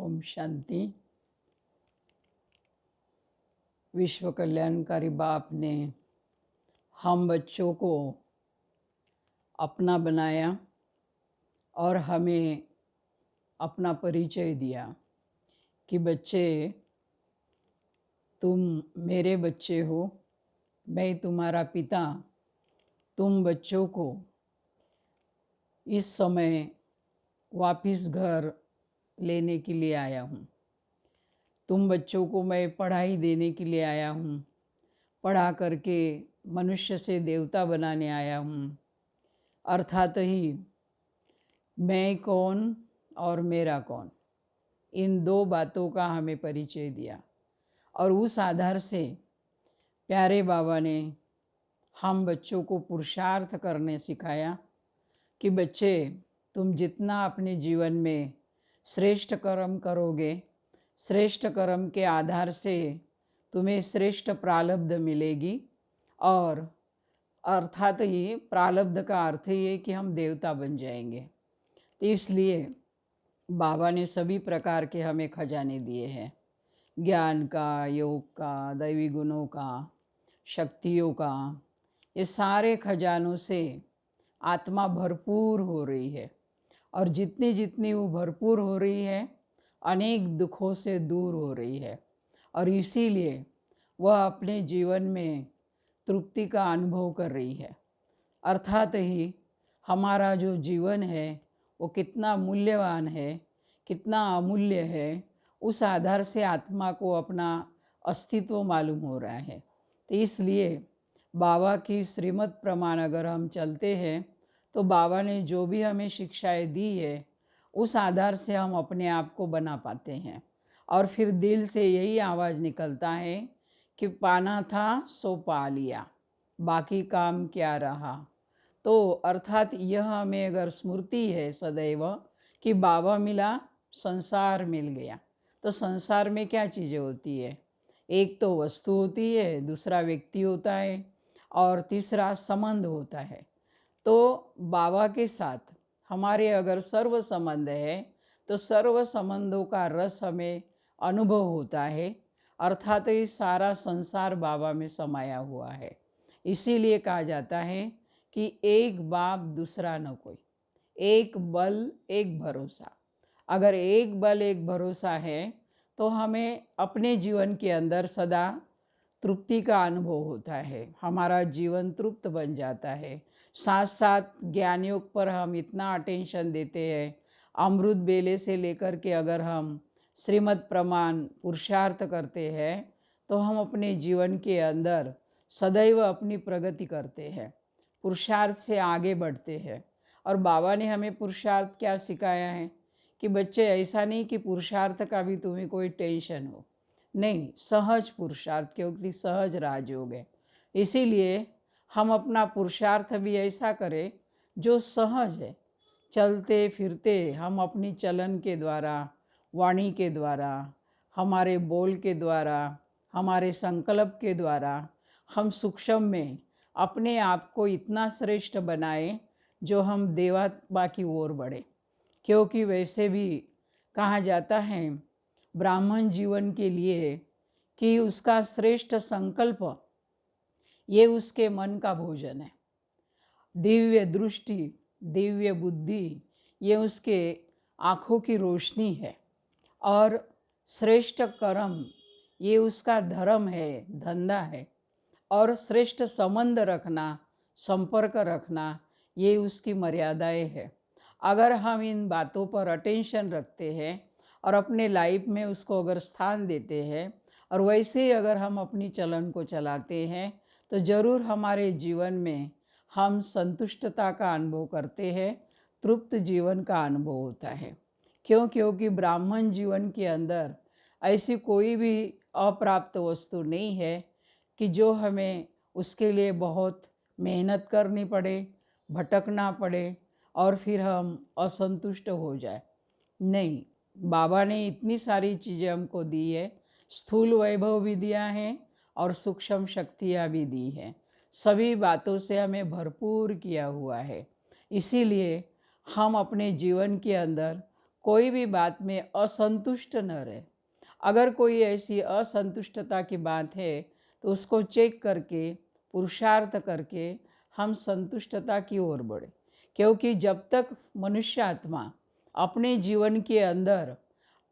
ओम शांति। विश्व कल्याणकारी बाप ने हम बच्चों को अपना बनाया और हमें अपना परिचय दिया कि बच्चे, तुम मेरे बच्चे हो, मैं तुम्हारा पिता तुम बच्चों को इस समय वापस घर लेने के लिए आया हूँ। तुम बच्चों को मैं पढ़ाई देने के लिए आया हूँ, पढ़ा करके मनुष्य से देवता बनाने आया हूँ। अर्थात ही मैं कौन और मेरा कौन, इन दो बातों का हमें परिचय दिया। और उस आधार से प्यारे बाबा ने हम बच्चों को पुरुषार्थ करने सिखाया कि बच्चे, तुम जितना अपने जीवन में श्रेष्ठ कर्म करोगे, श्रेष्ठ कर्म के आधार से तुम्हें श्रेष्ठ प्रारब्ध मिलेगी। और अर्थात ये प्रारब्ध का अर्थ ये है कि हम देवता बन जाएंगे। तो इसलिए बाबा ने सभी प्रकार के हमें खजाने दिए हैं, ज्ञान का, योग का, दैवी गुणों का, शक्तियों का। ये सारे खजानों से आत्मा भरपूर हो रही है, और जितनी जितनी वो भरपूर हो रही है, अनेक दुखों से दूर हो रही है। और इसीलिए वह अपने जीवन में तृप्ति का अनुभव कर रही है। अर्थात ही हमारा जो जीवन है वो कितना मूल्यवान है, कितना अमूल्य है, उस आधार से आत्मा को अपना अस्तित्व मालूम हो रहा है। तो इसलिए बाबा की श्रीमत प्रमाण अगर हम चलते हैं तो बाबा ने जो भी हमें शिक्षाएं दी है उस आधार से हम अपने आप को बना पाते हैं। और फिर दिल से यही आवाज़ निकलता है कि पाना था सो पा लिया, बाकी काम क्या रहा। तो अर्थात यह हमें अगर स्मृति है सदैव कि बाबा मिला, संसार मिल गया। तो संसार में क्या चीज़ें होती है? एक तो वस्तु होती है, दूसरा व्यक्ति होता है, और तीसरा संबंध होता है। तो बाबा के साथ हमारे अगर सर्व संबंध है तो सर्व संबंधों का रस हमें अनुभव होता है। अर्थात ये सारा संसार बाबा में समाया हुआ है। इसीलिए कहा जाता है कि एक बाप दूसरा न कोई, एक बल एक भरोसा। अगर एक बल एक भरोसा है तो हमें अपने जीवन के अंदर सदा तृप्ति का अनुभव होता है, हमारा जीवन तृप्त बन जाता है। साथ साथ ज्ञान योग पर हम इतना अटेंशन देते हैं, अमृत बेले से लेकर के अगर हम श्रीमद् प्रमाण पुरुषार्थ करते हैं तो हम अपने जीवन के अंदर सदैव अपनी प्रगति करते हैं, पुरुषार्थ से आगे बढ़ते हैं। और बाबा ने हमें पुरुषार्थ क्या सिखाया है कि बच्चे, ऐसा नहीं कि पुरुषार्थ का भी तुम्हें कोई टेंशन हो, नहीं, सहज पुरुषार्थ, क्योंकि सहज राजयोग है। इसीलिए हम अपना पुरुषार्थ भी ऐसा करें जो सहज है। चलते फिरते हम अपनी चलन के द्वारा, वाणी के द्वारा, हमारे बोल के द्वारा, हमारे संकल्प के द्वारा हम सूक्ष्म में अपने आप को इतना श्रेष्ठ बनाएं जो हम देवात्मा की ओर बढ़े। क्योंकि वैसे भी कहा जाता है ब्राह्मण जीवन के लिए कि उसका श्रेष्ठ संकल्प ये उसके मन का भोजन है, दिव्य दृष्टि, दिव्य बुद्धि ये उसके आँखों की रोशनी है, और श्रेष्ठ कर्म ये उसका धर्म है, धंधा है, और श्रेष्ठ संबंध रखना, संपर्क रखना ये उसकी मर्यादाएं है। अगर हम इन बातों पर अटेंशन रखते हैं और अपने लाइफ में उसको अगर स्थान देते हैं, और वैसे ही अगर हम अपनी चलन को चलाते हैं तो ज़रूर हमारे जीवन में हम संतुष्टता का अनुभव करते हैं, तृप्त जीवन का अनुभव होता है। क्योंकि ब्राह्मण जीवन के अंदर ऐसी कोई भी अप्राप्त वस्तु नहीं है कि जो हमें उसके लिए बहुत मेहनत करनी पड़े, भटकना पड़े और फिर हम असंतुष्ट हो जाए। नहीं, बाबा ने इतनी सारी चीज़ें हमको दी है, स्थूल वैभव भी दिया है और सूक्ष्म शक्तियाँ भी दी हैं, सभी बातों से हमें भरपूर किया हुआ है। इसीलिए हम अपने जीवन के अंदर कोई भी बात में असंतुष्ट न रहे। अगर कोई ऐसी असंतुष्टता की बात है तो उसको चेक करके, पुरुषार्थ करके हम संतुष्टता की ओर बढ़े। क्योंकि जब तक मनुष्य आत्मा अपने जीवन के अंदर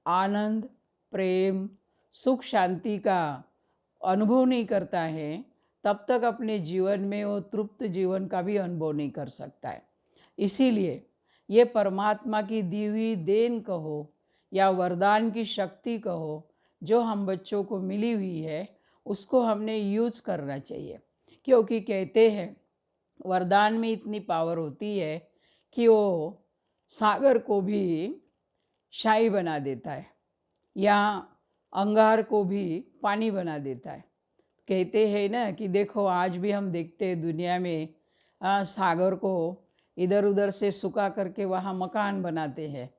आनंद, प्रेम, सुख, शांति का अनुभव नहीं करता है, तब तक अपने जीवन में वो तृप्त जीवन का भी अनुभव नहीं कर सकता है। इसीलिए ये परमात्मा की दी हुई देन कहो या वरदान की शक्ति कहो, जो हम बच्चों को मिली हुई है, उसको हमने यूज करना चाहिए। क्योंकि कहते हैं वरदान में इतनी पावर होती है कि वो सागर को भी शाही बना देता है या अंगार को भी पानी बना देता है। कहते हैं ना कि देखो आज भी हम देखते हैं दुनिया में सागर को इधर उधर से सुखा करके वहाँ मकान बनाते हैं,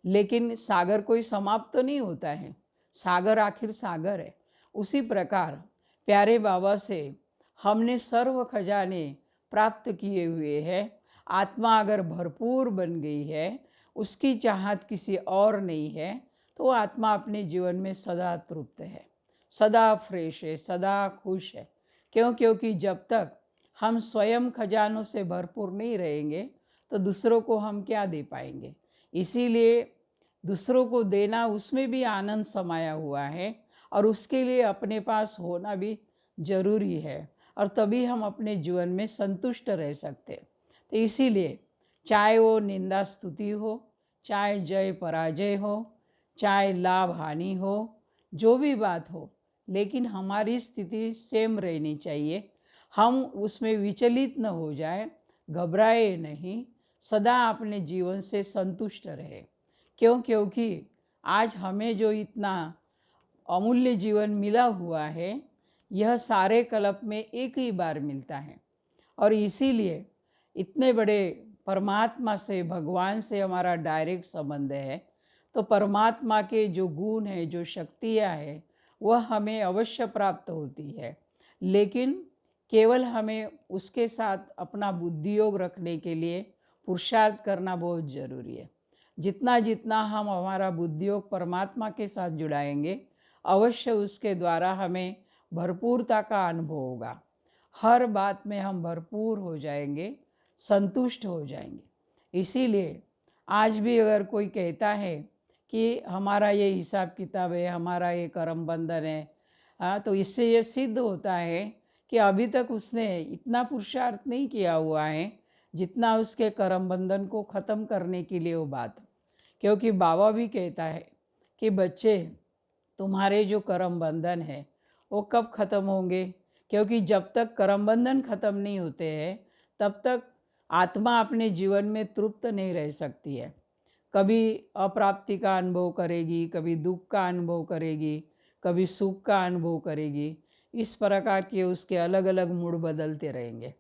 लेकिन सागर कोई समाप्त तो नहीं होता है, सागर आखिर सागर है। उसी प्रकार प्यारे बाबा से हमने सर्व खजाने प्राप्त किए हुए हैं। आत्मा अगर भरपूर बन गई है, उसकी चाहत किसी और नहीं है, तो आत्मा अपने जीवन में सदा तृप्त है, सदा फ्रेश है, सदा खुश है। क्यों? क्योंकि जब तक हम स्वयं खजानों से भरपूर नहीं रहेंगे तो दूसरों को हम क्या दे पाएंगे। इसीलिए दूसरों को देना, उसमें भी आनंद समाया हुआ है और उसके लिए अपने पास होना भी जरूरी है, और तभी हम अपने जीवन में संतुष्ट रह सकते। तो इसीलिए चाहे वो निंदा स्तुति हो, चाहे जय पराजय हो, चाहे लाभ हानि हो, जो भी बात हो, लेकिन हमारी स्थिति सेम रहनी चाहिए। हम उसमें विचलित न हो जाए, घबराए नहीं, सदा अपने जीवन से संतुष्ट रहे। क्यों? क्योंकि आज हमें जो इतना अमूल्य जीवन मिला हुआ है, यह सारे कल्प में एक ही बार मिलता है। और इसीलिए इतने बड़े परमात्मा से, भगवान से हमारा डायरेक्ट संबंध है। तो परमात्मा के जो गुण है, जो शक्तियाँ हैं, वह हमें अवश्य प्राप्त होती है, लेकिन केवल हमें उसके साथ अपना बुद्धियोग रखने के लिए पुरुषार्थ करना बहुत ज़रूरी है। जितना जितना हम हमारा बुद्धियोग परमात्मा के साथ जुड़ाएंगे, अवश्य उसके द्वारा हमें भरपूरता का अनुभव होगा। हर बात में हम भरपूर हो जाएंगे, संतुष्ट हो जाएंगे। इसीलिए आज भी अगर कोई कहता है कि हमारा ये हिसाब किताब है, हमारा ये कर्म बंधन है, तो इससे ये सिद्ध होता है कि अभी तक उसने इतना पुरुषार्थ नहीं किया हुआ है जितना उसके कर्म बंधन को ख़त्म करने के लिए वो बात। क्योंकि बाबा भी कहता है कि बच्चे, तुम्हारे जो कर्म बंधन है वो कब ख़त्म होंगे? क्योंकि जब तक कर्म बंधन ख़त्म नहीं होते हैं, तब तक आत्मा अपने जीवन में तृप्त नहीं रह सकती है। कभी अप्राप्ति का अनुभव करेगी, कभी दुख का अनुभव करेगी, कभी सुख का अनुभव करेगी। इस प्रकार के उसके अलग अलग मूड बदलते रहेंगे।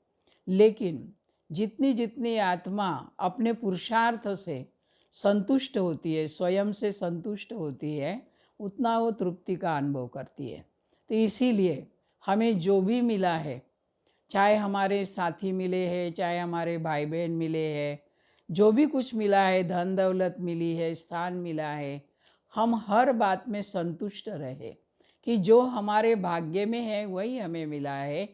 लेकिन जितनी जितनी आत्मा अपने पुरुषार्थ से संतुष्ट होती है, स्वयं से संतुष्ट होती है, उतना वो तृप्ति का अनुभव करती है। तो इसीलिए हमें जो भी मिला है, चाहे हमारे साथी मिले हैं, चाहे हमारे भाई बहन मिले हैं, जो भी कुछ मिला है, धन दौलत मिली है, स्थान मिला है, हम हर बात में संतुष्ट रहे कि जो हमारे भाग्य में है वही हमें मिला है।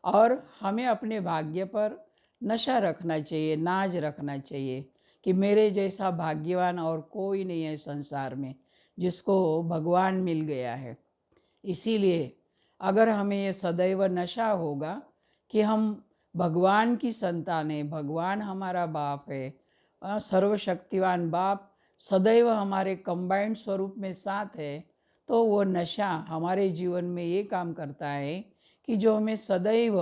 और हमें अपने भाग्य पर नशा रखना चाहिए, नाज रखना चाहिए कि मेरे जैसा भाग्यवान और कोई नहीं है संसार में जिसको भगवान मिल गया है। इसीलिए अगर हमें ये सदैव नशा होगा कि हम भगवान की संतान है, भगवान हमारा बाप है, सर्वशक्तिवान बाप सदैव हमारे कंबाइंड स्वरूप में साथ है, तो वो नशा हमारे जीवन में ये काम करता है कि जो हमें सदैव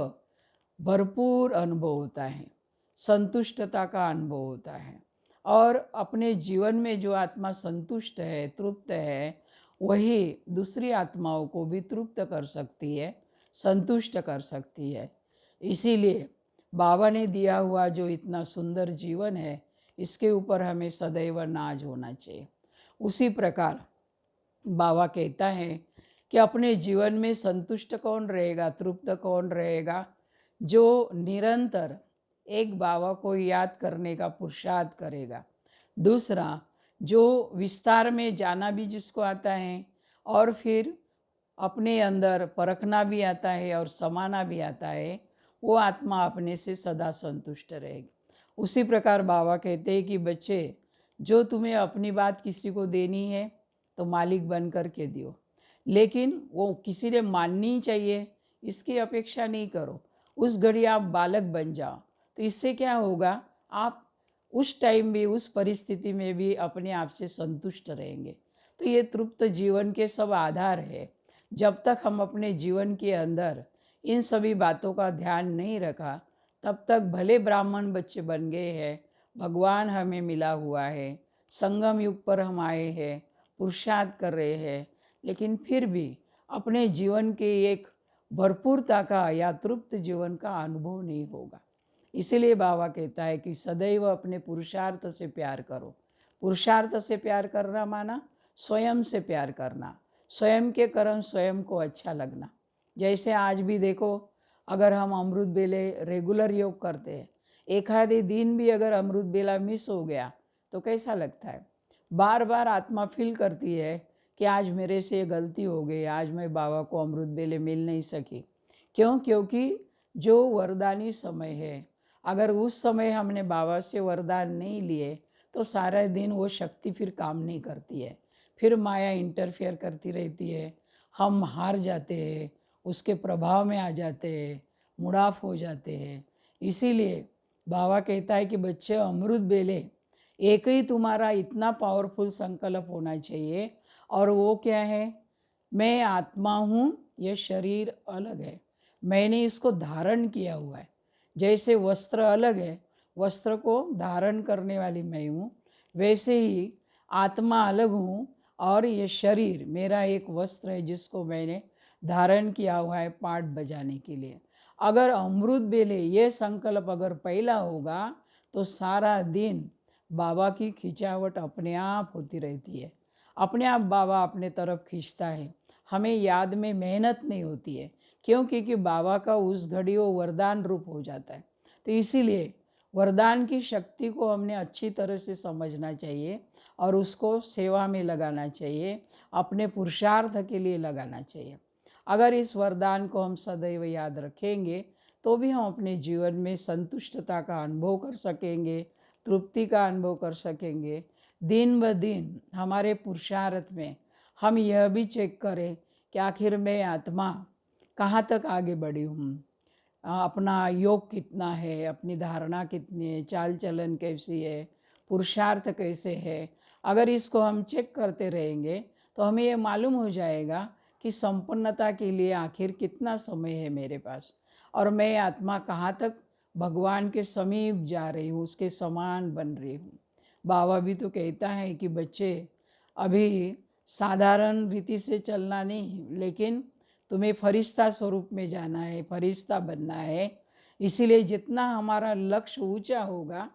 भरपूर अनुभव होता है, संतुष्टता का अनुभव होता है। और अपने जीवन में जो आत्मा संतुष्ट है, तृप्त है, वही दूसरी आत्माओं को भी तृप्त कर सकती है, संतुष्ट कर सकती है। इसीलिए बाबा ने दिया हुआ जो इतना सुंदर जीवन है, इसके ऊपर हमें सदैव नाज होना चाहिए। उसी प्रकार बाबा कहता है कि अपने जीवन में संतुष्ट कौन रहेगा, तृप्त कौन रहेगा? जो निरंतर एक बाबा को याद करने का पुरुषार्थ करेगा। दूसरा जो विस्तार में जाना भी जिसको आता है और फिर अपने अंदर परखना भी आता है और समाना भी आता है, वो आत्मा अपने से सदा संतुष्ट रहेगी। उसी प्रकार बाबा कहते हैं कि बच्चे, जो तुम्हें अपनी बात किसी को देनी है तो मालिक बन कर के दियो, लेकिन वो किसी ने माननी चाहिए इसकी अपेक्षा नहीं करो। उस घड़ी आप बालक बन जाओ, तो इससे क्या होगा, आप उस टाइम भी, उस परिस्थिति में भी अपने आप से संतुष्ट रहेंगे। तो ये तृप्त जीवन के सब आधार है। जब तक हम अपने जीवन के अंदर इन सभी बातों का ध्यान नहीं रखा, तब तक भले ब्राह्मण बच्चे बन गए हैं, भगवान हमें मिला हुआ है, संगम युग पर हम आए हैं, पुरुषार्थ कर रहे हैं, लेकिन फिर भी अपने जीवन के एक भरपूरता का या तृप्त जीवन का अनुभव नहीं होगा। इसीलिए बाबा कहता है कि सदैव अपने पुरुषार्थ से प्यार करो। पुरुषार्थ से प्यार करना माना स्वयं से प्यार करना, स्वयं के कर्म स्वयं को अच्छा लगना। जैसे आज भी देखो, अगर हम अमृत बेले रेगुलर योग करते हैं, एक आधे दिन भी अगर अमृत बेला मिस हो गया तो कैसा लगता है। बार बार आत्मा फील करती है कि आज मेरे से ये गलती हो गई, आज मैं बाबा को अमृत बेले मिल नहीं सकी। क्यों? क्योंकि जो वरदानी समय है, अगर उस समय हमने बाबा से वरदान नहीं लिए तो सारा दिन वो शक्ति फिर काम नहीं करती है, फिर माया इंटरफेयर करती रहती है, हम हार जाते हैं, उसके प्रभाव में आ जाते हैं, मुड़ाफ हो जाते हैं। इसीलिए बाबा कहता है कि बच्चे, अमृत बेले एक ही तुम्हारा इतना पावरफुल संकल्प होना चाहिए, और वो क्या है, मैं आत्मा हूँ, ये शरीर अलग है, मैंने इसको धारण किया हुआ है। जैसे वस्त्र अलग है, वस्त्र को धारण करने वाली मैं हूँ, वैसे ही आत्मा अलग हूँ और ये शरीर मेरा एक वस्त्र है जिसको मैंने धारण किया हुआ है पाठ बजाने के लिए। अगर अमृत बेले ये संकल्प अगर पहला होगा तो सारा दिन बाबा की खिंचावट अपने आप होती रहती है, अपने आप बाबा अपने तरफ खींचता है। हमें याद में मेहनत नहीं होती है, क्यों? क्योंकि बाबा का उस घड़ी वो वरदान रूप हो जाता है। तो इसीलिए वरदान की शक्ति को हमने अच्छी तरह से समझना चाहिए और उसको सेवा में लगाना चाहिए, अपने पुरुषार्थ के लिए लगाना चाहिए। अगर इस वरदान को हम सदैव याद रखेंगे तो भी हम अपने जीवन में संतुष्टता का अनुभव कर सकेंगे, तृप्ति का अनुभव कर सकेंगे। दिन ब दिन हमारे पुरुषार्थ में हम यह भी चेक करें कि आखिर मैं आत्मा कहाँ तक आगे बढ़ी हूँ, अपना योग कितना है, अपनी धारणा कितनी है, चाल चलन कैसी है, पुरुषार्थ कैसे है। अगर इसको हम चेक करते रहेंगे तो हमें ये मालूम हो जाएगा कि संपन्नता के लिए आखिर कितना समय है मेरे पास, और मैं आत्मा कहाँ तक भगवान के समीप जा रही हूँ, उसके समान बन रही हूँ। बाबा भी तो कहता है कि बच्चे, अभी साधारण रीति से चलना नहीं, लेकिन तुम्हें फरिश्ता स्वरूप में जाना है, फरिश्ता बनना है। इसीलिए जितना हमारा लक्ष्य ऊंचा होगा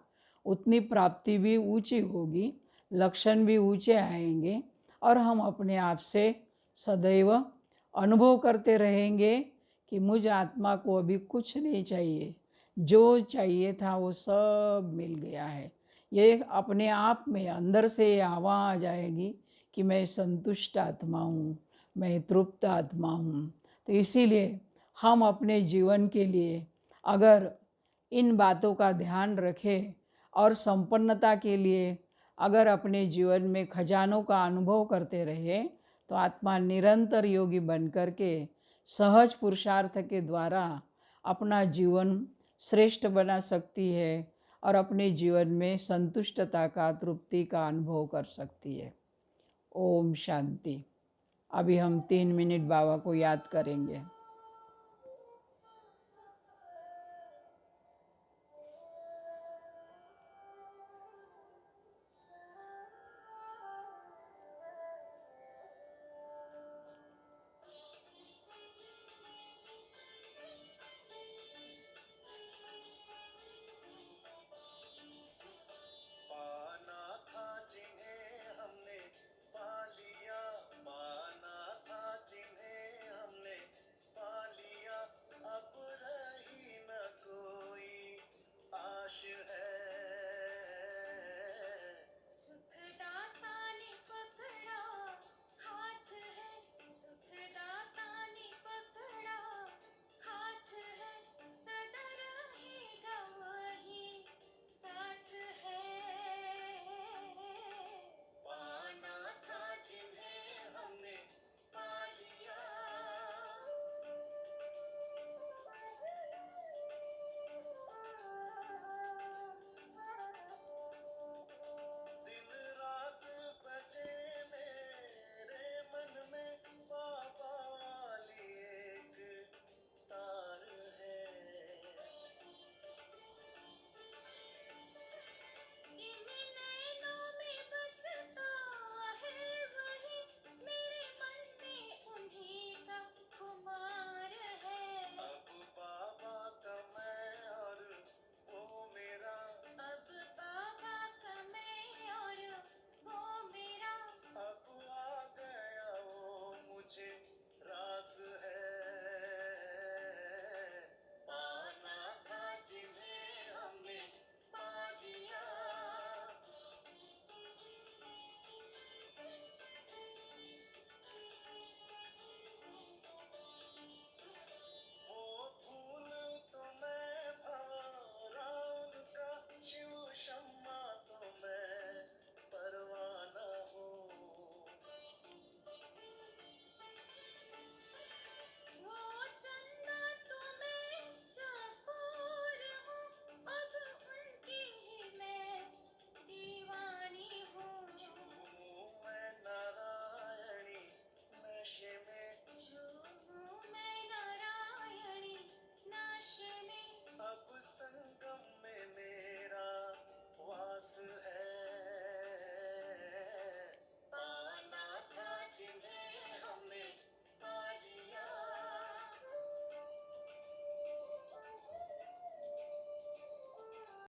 उतनी प्राप्ति भी ऊंची होगी, लक्षण भी ऊंचे आएंगे, और हम अपने आप से सदैव अनुभव करते रहेंगे कि मुझ आत्मा को अभी कुछ नहीं चाहिए, जो चाहिए था वो सब मिल गया है। ये अपने आप में अंदर से आवाज़ आएगी कि मैं संतुष्ट आत्मा हूँ, मैं तृप्त आत्मा हूँ। तो इसीलिए हम अपने जीवन के लिए अगर इन बातों का ध्यान रखें और संपन्नता के लिए अगर अपने जीवन में खजानों का अनुभव करते रहे, तो आत्मा निरंतर योगी बन कर के सहज पुरुषार्थ के द्वारा अपना जीवन श्रेष्ठ बना सकती है और अपने जीवन में संतुष्टता का, तृप्ति का अनुभव कर सकती है। ओम शांति। अभी हम 3 मिनट बाबा को याद करेंगे।